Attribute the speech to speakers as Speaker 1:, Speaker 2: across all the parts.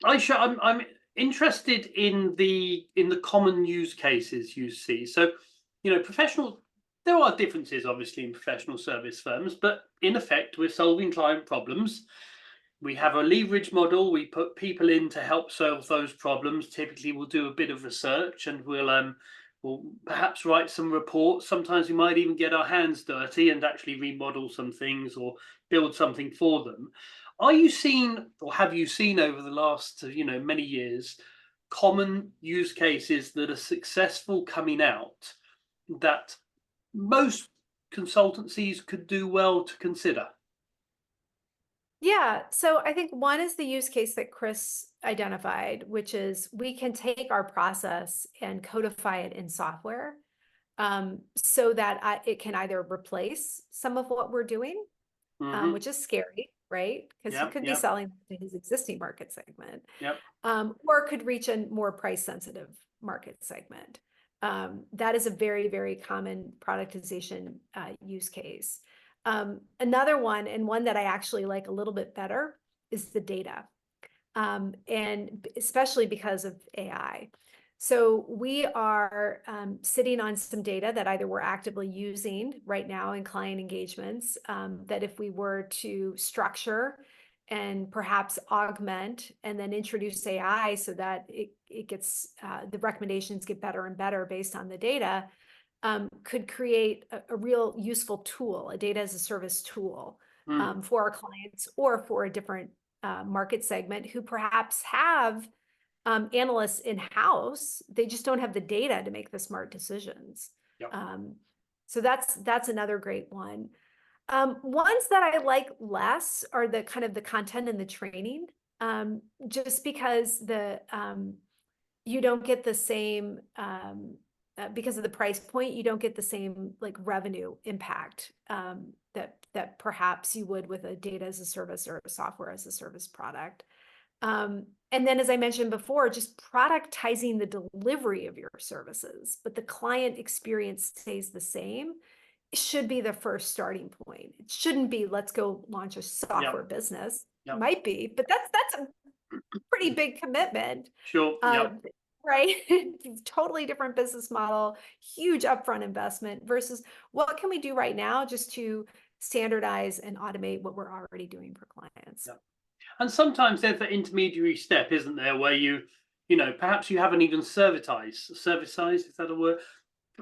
Speaker 1: Aisha, I'm interested in the common use cases you see. So, professional. There are differences, obviously, in professional service firms, but in effect, we're solving client problems. We have a leverage model. We put people in to help solve those problems. Typically, we'll do a bit of research and we'll perhaps write some reports. Sometimes we might even get our hands dirty and actually remodel some things or build something for them. Are you seeing, or have you seen over the last many years, common use cases that are successful coming out that most consultancies could do well to consider?
Speaker 2: Yeah, so I think one is the use case that Chris identified, which is we can take our process and codify it in software, so that it can either replace some of what we're doing,
Speaker 1: Hmm.
Speaker 2: which is scary, right? Because he
Speaker 1: Yep,
Speaker 2: could be
Speaker 1: yep,
Speaker 2: selling to his existing market segment,
Speaker 1: yep.
Speaker 2: or could reach a more price-sensitive market segment. That is a very, very common productization use case. Another one, and one that I actually like a little bit better, is the data, and especially because of AI. So we are sitting on some data that either we're actively using right now in client engagements, that if we were to structure and perhaps augment and then introduce AI so that it gets the recommendations get better and better based on the data, could create a real useful tool, a data as a service tool,
Speaker 1: Mm.
Speaker 2: for our clients or for a different market segment who perhaps have analysts in-house. They just don't have the data to make the smart decisions.
Speaker 1: Yep.
Speaker 2: So that's another great one. Ones that I like less are the kind of the content and the training, just because you don't get the same, because of the price point, you don't get the same like revenue impact that perhaps you would with a data as a service or a software as a service product. And then, as I mentioned before, just productizing the delivery of your services, but the client experience stays the same, should be the first starting point. It shouldn't be, let's go launch a software
Speaker 1: Yep.
Speaker 2: business.
Speaker 1: Yep.
Speaker 2: Might be, but that's a pretty big commitment.
Speaker 1: Sure. Yep.
Speaker 2: Right? Totally different business model, huge upfront investment versus what can we do right now just to standardize and automate what we're already doing for clients.
Speaker 1: Yep. And sometimes there's the intermediary step, isn't there, where perhaps you haven't even servicized, is that a word?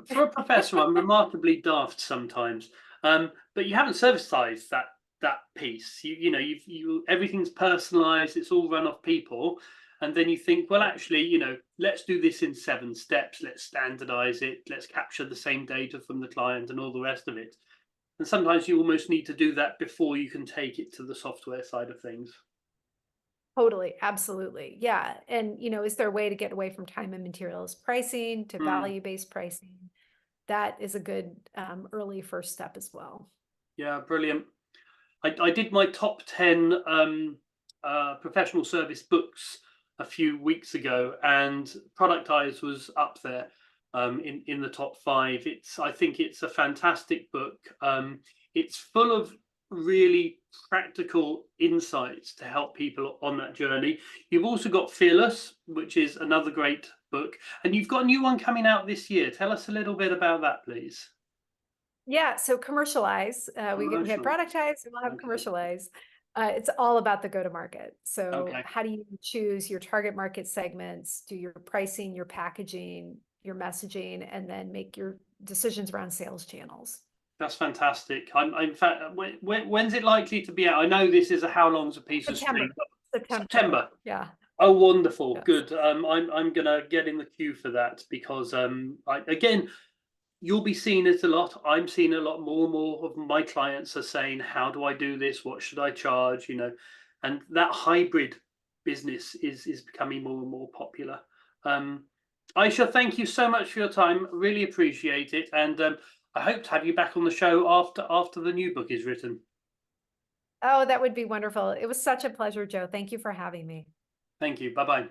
Speaker 1: For a professor, I'm remarkably daft sometimes. But you haven't servicized that piece. You everything's personalized, it's all run off people. And then you think, well, actually, let's do this in 7 steps. Let's standardize it. Let's capture the same data from the client and all the rest of it. And sometimes you almost need to do that before you can take it to the software side of things.
Speaker 2: Totally, absolutely. Yeah. And, is there a way to get away from time and materials pricing to
Speaker 1: Mm.
Speaker 2: value-based pricing? That is a good early first step as well.
Speaker 1: Yeah, brilliant. I did my top 10 professional service books a few weeks ago, and Productize was up there in the top 5. I think it's a fantastic book. It's full of really practical insights to help people on that journey. You've also got Fearless, which is another great book, and you've got a new one coming out this year. Tell us a little bit about that, please.
Speaker 2: Yeah, so commercialize. We had
Speaker 1: Commercial.
Speaker 2: productize, and we'll have
Speaker 1: Okay.
Speaker 2: commercialize. It's all about the go-to-market. So
Speaker 1: Okay.
Speaker 2: how do you choose your target market segments, do your pricing, your packaging, your messaging, and then make your decisions around sales channels.
Speaker 1: That's fantastic. In fact, when's it likely to be out? I know this is a how long's a piece of
Speaker 2: September.
Speaker 1: string, but
Speaker 2: September.
Speaker 1: September.
Speaker 2: Yeah.
Speaker 1: Oh, wonderful.
Speaker 2: Yes.
Speaker 1: Good. I'm gonna get in the queue for that because again, you'll be seeing it a lot. I'm seeing a lot more and more of my clients are saying, how do I do this? What should I charge? And that hybrid business is becoming more and more popular. Um, Aisha, thank you so much for your time. Really appreciate it. And I hope to have you back on the show after the new book is written.
Speaker 2: Oh, that would be wonderful. It was such a pleasure, Joe. Thank you for having me.
Speaker 1: Thank you. Bye bye.